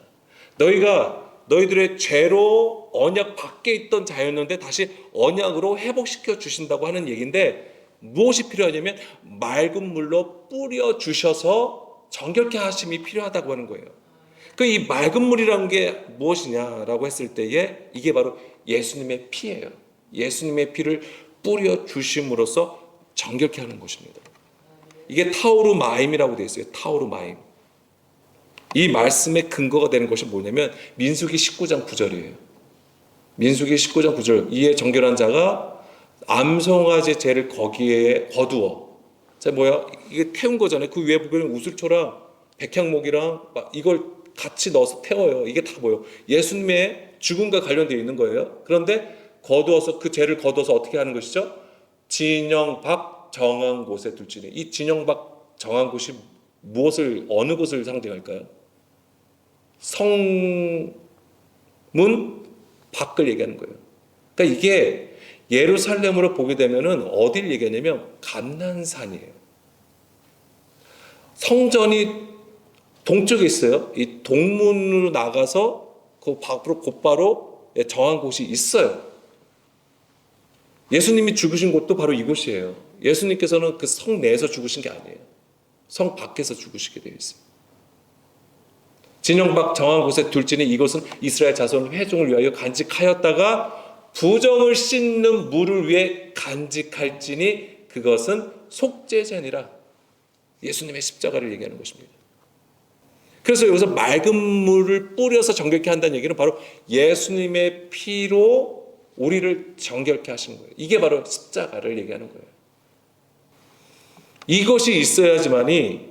너희들의 죄로 언약 밖에 있던 자였는데 다시 언약으로 회복시켜 주신다고 하는 얘기인데 무엇이 필요하냐면 맑은 물로 뿌려 주셔서 정결케 하심이 필요하다고 하는 거예요. 그 이 맑은 물이라는 게 무엇이냐라고 했을 때에 이게 바로 예수님의 피예요. 예수님의 피를 뿌려 주심으로써 정결케 하는 것입니다. 이게 타오르 마임이라고 되어 있어요. 타오르 마임. 이 말씀의 근거가 되는 것이 뭐냐면 민수기 19장 9절이에요. 민수기 19장 9절. 이에 정결한 자가 암송아지 죄를 거기에 거두어. 자, 이게 태운 거잖아요. 그 위에 보면 우슬초랑 백향목이랑 이걸 같이 넣어서 태워요. 이게 다 예수님의 죽음과 관련되어 있는 거예요. 그런데 거두어서 그 죄를 거두어서 어떻게 하는 것이죠? 진영 밖 정한 곳에 둘지니. 이 진영 밖 정한 곳이 어느 곳을 상징할까요? 문 밖을 얘기하는 거예요. 그러니까 이게 예루살렘으로 보게 되면은 어딜 얘기하냐면 감난산이에요. 성전이 동쪽에 있어요. 이 동문으로 나가서 그 밖으로 곧바로 정한 곳이 있어요. 예수님이 죽으신 곳도 바로 이곳이에요. 예수님께서는 그 성 내에서 죽으신 게 아니에요. 성 밖에서 죽으시게 되어 있어요. 진영 밖 정한 곳에 둘지니 이곳은 이스라엘 자손 회중을 위하여 간직하였다가 부정을 씻는 물을 위해 간직할지니 그것은 속죄제니라. 예수님의 십자가를 얘기하는 것입니다. 그래서 여기서 맑은 물을 뿌려서 정결케 한다는 얘기는 바로 예수님의 피로 우리를 정결케 하신 거예요. 이게 바로 십자가를 얘기하는 거예요. 이것이 있어야지만이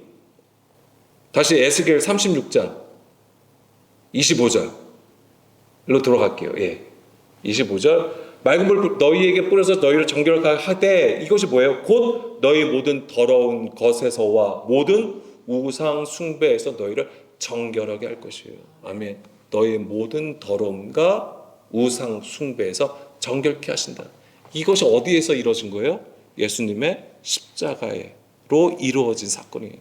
다시 에스겔 36장 25절로 들어갈게요. 25절 맑은 물 너희에게 뿌려서 너희를 정결하게 하되 이것이 뭐예요? 곧 너희 모든 더러운 것에서와 모든 우상 숭배에서 너희를 정결하게 할 것이에요. 아멘. 너희 모든 더러움과 우상 숭배에서 정결케 하신다. 이것이 어디에서 이루어진 거예요? 예수님의 십자가로 이루어진 사건이에요.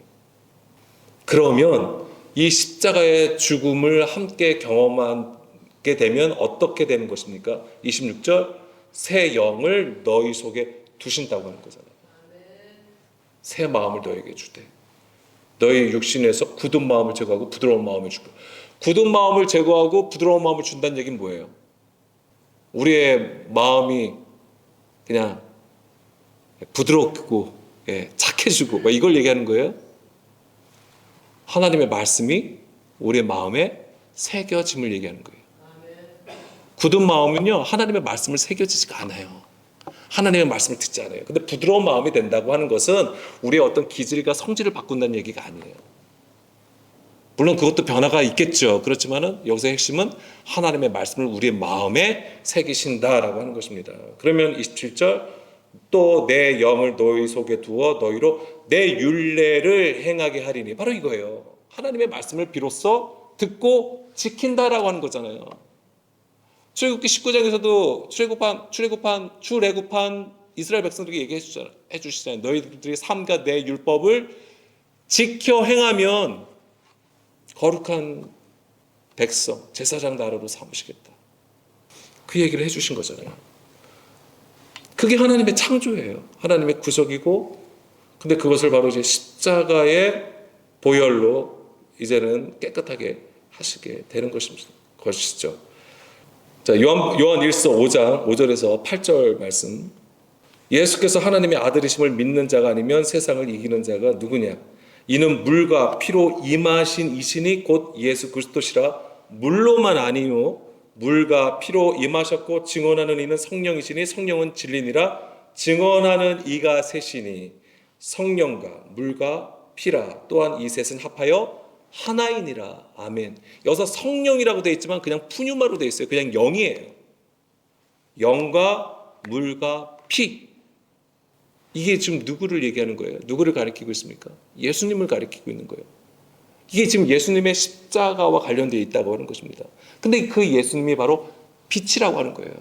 그러면 이 십자가의 죽음을 함께 경험하게 되면 어떻게 되는 것입니까? 26절 새 영을 너희 속에 두신다고 하는 거잖아요. 새 마음을 너에게 주되 너희 육신에서 굳은 마음을 제거하고 부드러운 마음을 주고 굳은 마음을 제거하고 부드러운 마음을 준다는 얘기는 뭐예요? 우리의 마음이 그냥 부드럽고 착해지고 이걸 얘기하는 거예요. 하나님의 말씀이 우리의 마음에 새겨짐을 얘기하는 거예요. 굳은 마음은요 하나님의 말씀을 새겨지지가 않아요. 하나님의 말씀을 듣지 않아요. 근데 부드러운 마음이 된다고 하는 것은 우리의 어떤 기질과 성질을 바꾼다는 얘기가 아니에요. 물론 그것도 변화가 있겠죠. 그렇지만은 여기서 핵심은 하나님의 말씀을 우리의 마음에 새기신다라고 하는 것입니다. 그러면 27절 또 내 영을 너희 속에 두어 너희로 내 율례를 행하게 하리니 바로 이거예요. 하나님의 말씀을 비로소 듣고 지킨다라고 하는 거잖아요. 출애굽기 19장에서도 출애굽한 이스라엘 백성들에게 얘기해 주시잖아요. 너희들이 삼가 내 율법을 지켜 행하면 거룩한 백성, 제사장 나라로 삼으시겠다. 그 얘기를 해주신 거잖아요. 그게 하나님의 창조예요. 하나님의 구속이고, 근데 그것을 바로 이제 십자가의 보혈로 이제는 깨끗하게 하시게 되는 것이죠. 자, 요한 1서 5장 5절에서 8절 말씀. 예수께서 하나님의 아들이심을 믿는 자가 아니면 세상을 이기는 자가 누구냐? 이는 물과 피로 임하신 이신이 곧 예수 그리스도시라. 물로만 아니요 물과 피로 임하셨고 증언하는 이는 성령이시니 성령은 진리니라. 증언하는 이가 셋이니 성령과 물과 피라. 또한 이 셋은 합하여 하나이니라. 아멘. 여기서 성령이라고 되어 있지만 그냥 푸뉴마로 되어 있어요. 그냥 영이에요. 영과 물과 피. 이게 지금 누구를 얘기하는 거예요? 누구를 가리키고 있습니까? 예수님을 가리키고 있는 거예요. 이게 지금 예수님의 십자가와 관련되어 있다고 하는 것입니다. 근데 그 예수님이 바로 빛이라고 하는 거예요.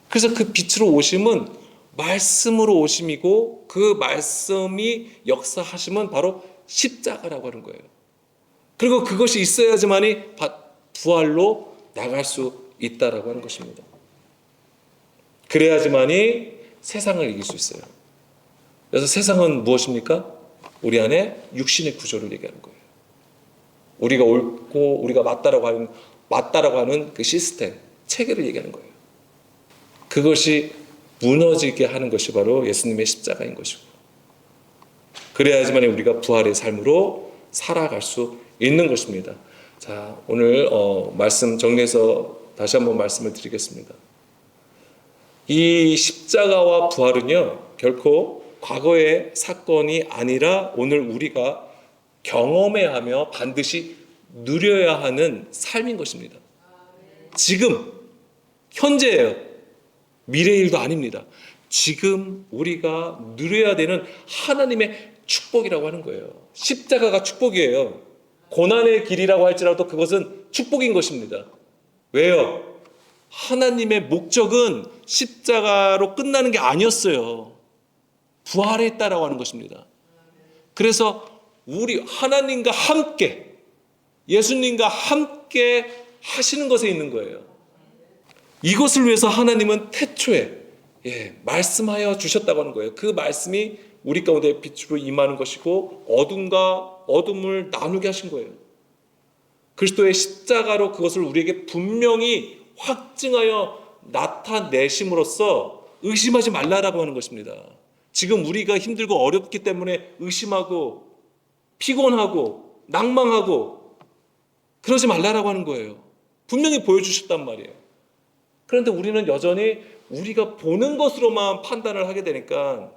그래서 그 빛으로 오심은 말씀으로 오심이고 그 말씀이 역사하심은 바로 십자가라고 하는 거예요. 그리고 그것이 있어야지만이 부활로 나갈 수 있다라고 하는 것입니다. 그래야지만이 세상을 이길 수 있어요. 그래서 세상은 무엇입니까? 우리 안에 육신의 구조를 얘기하는 거예요. 우리가 옳고 우리가 맞다라고 하는 그 시스템, 체계를 얘기하는 거예요. 그것이 무너지게 하는 것이 바로 예수님의 십자가인 것이고, 그래야지만 우리가 부활의 삶으로 살아갈 수 있는 것입니다. 자, 오늘 말씀 정리해서 다시 한번 말씀을 드리겠습니다. 이 십자가와 부활은요 결코 과거의 사건이 아니라 오늘 우리가 경험해야 하며 반드시 누려야 하는 삶인 것입니다. 지금 현재예요. 미래의 일도 아닙니다. 지금 우리가 누려야 되는 하나님의 축복이라고 하는 거예요. 십자가가 축복이에요. 고난의 길이라고 할지라도 그것은 축복인 것입니다. 왜요? 하나님의 목적은 십자가로 끝나는 게 아니었어요. 부활했다라고 하는 것입니다. 그래서 우리 하나님과 함께, 예수님과 함께 하시는 것에 있는 거예요. 이것을 위해서 하나님은 태초에 말씀하여 주셨다고 하는 거예요. 그 말씀이 우리 가운데 빛으로 임하는 것이고 어둠과 어둠을 나누게 하신 거예요. 그리스도의 십자가로 그것을 우리에게 분명히 확증하여 나타내심으로써 의심하지 말라라고 하는 것입니다. 지금 우리가 힘들고 어렵기 때문에 의심하고 피곤하고 낭망하고 그러지 말라라고 하는 거예요. 분명히 보여주셨단 말이에요. 그런데 우리는 여전히 우리가 보는 것으로만 판단을 하게 되니까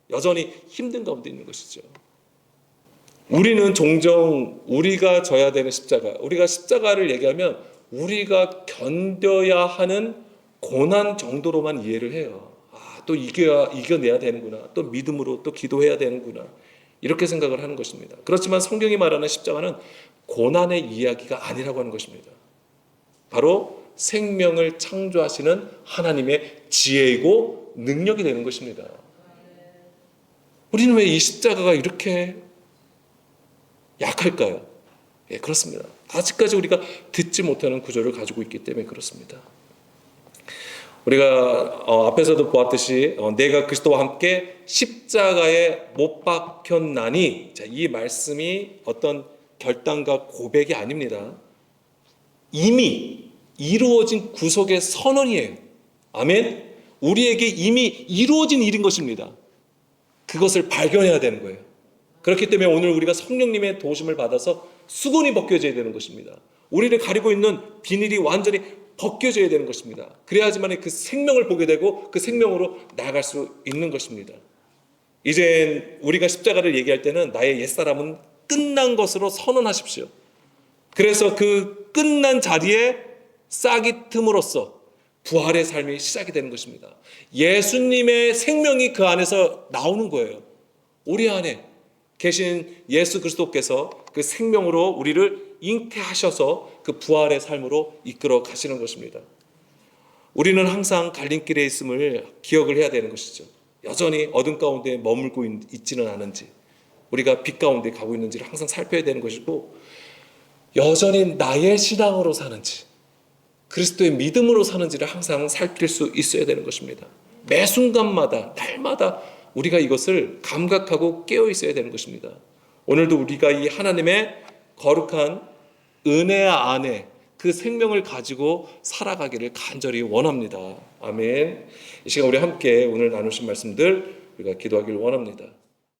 여전히 힘든 가운데 있는 것이죠. 우리는 종종 우리가 져야 되는 십자가, 우리가 십자가를 얘기하면 우리가 견뎌야 하는 고난 정도로만 이해를 해요. 또 이겨내야 되는구나. 또 믿음으로 또 기도해야 되는구나. 이렇게 생각을 하는 것입니다. 그렇지만 성경이 말하는 십자가는 고난의 이야기가 아니라고 하는 것입니다. 바로 생명을 창조하시는 하나님의 지혜이고 능력이 되는 것입니다. 우리는 왜 이 십자가가 이렇게 약할까요? 그렇습니다. 아직까지 우리가 듣지 못하는 구조를 가지고 있기 때문에 그렇습니다. 우리가 앞에서도 보았듯이 내가 그리스도와 함께 십자가에 못 박혔나니, 이 말씀이 어떤 결단과 고백이 아닙니다. 이미 이루어진 구속의 선언이에요. 아멘. 우리에게 이미 이루어진 일인 것입니다. 그것을 발견해야 되는 거예요. 그렇기 때문에 오늘 우리가 성령님의 도우심을 받아서 수건이 벗겨져야 되는 것입니다. 우리를 가리고 있는 비닐이 완전히 벗겨져야 되는 것입니다. 그래야지만 그 생명을 보게 되고 그 생명으로 나아갈 수 있는 것입니다. 이제 우리가 십자가를 얘기할 때는 나의 옛사람은 끝난 것으로 선언하십시오. 그래서 그 끝난 자리에 싹이 틈으로써 부활의 삶이 시작이 되는 것입니다. 예수님의 생명이 그 안에서 나오는 거예요. 우리 안에 계신 예수 그리스도께서 그 생명으로 우리를 잉태하셔서 그 부활의 삶으로 이끌어 가시는 것입니다. 우리는 항상 갈림길에 있음을 기억을 해야 되는 것이죠. 여전히 어둠 가운데 머물고 있지는 않은지, 우리가 빛 가운데 가고 있는지를 항상 살펴야 되는 것이고, 여전히 나의 신앙으로 사는지 그리스도의 믿음으로 사는지를 항상 살필 수 있어야 되는 것입니다. 매 순간마다 날마다 우리가 이것을 감각하고 깨어 있어야 되는 것입니다. 오늘도 우리가 이 하나님의 거룩한 은혜 안에 그 생명을 가지고 살아가기를 간절히 원합니다. 아멘. 이 시간 우리 함께 오늘 나누신 말씀들 우리가 기도하기를 원합니다.